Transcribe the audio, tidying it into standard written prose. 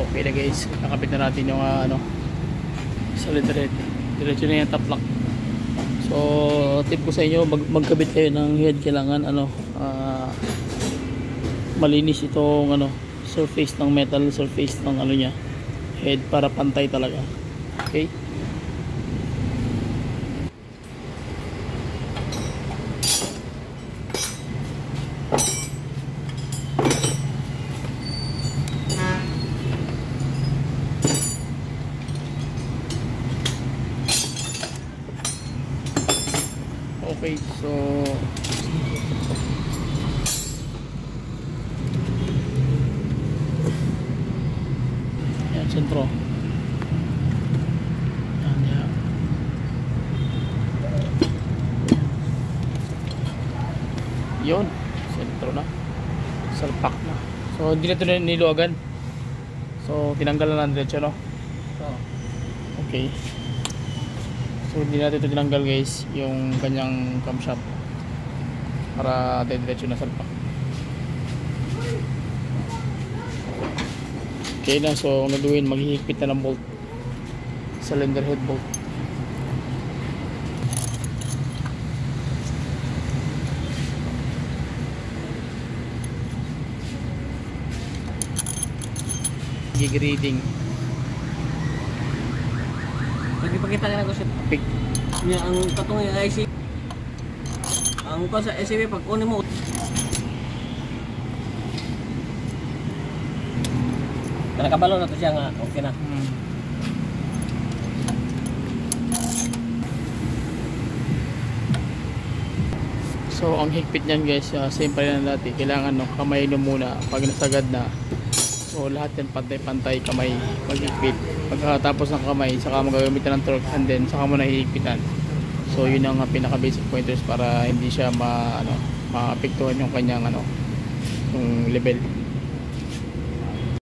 Okay na guys, nakapit na natin yung ano, cylinder head. Diretso na yung top lock. So tip ko sa inyo, magkabit kayo ng head. Kailangan ano, malinis itong ano, surface ng metal, surface ng ano niya, head, para pantay talaga. Okay. Okay, so yan, sentro. Yan. Yun, sentro na. Salpak na. So hindi na ito niluwagan. So tinanggal na lang diretso, no? Okay. So hindi natin ito tinanggal guys, yung kanyang camshaft, para diretso na salpak. Okay na, so ang gagawin, maghihigpit na ng bolt, cylinder head bolt. Gig reading. Pagkipakita na ko sa Pick. niya ang katong yung IC. Ang ko sa SCV pag kunin mo. Nakabalo na to siya nga, okay na. So ang higpit niyan guys, same pa rin natin. Kailangan no, kamay nyo muna pag nasagad na. So lahat yan pantay-pantay, kamay maghigpit. Pagkatapos ng kamay, saka magagamitan ng torque, and then saka mo na hihigpitan. So yun ang pinaka basic pointers para hindi siya maapektuhan yung kanyang ano, yung level.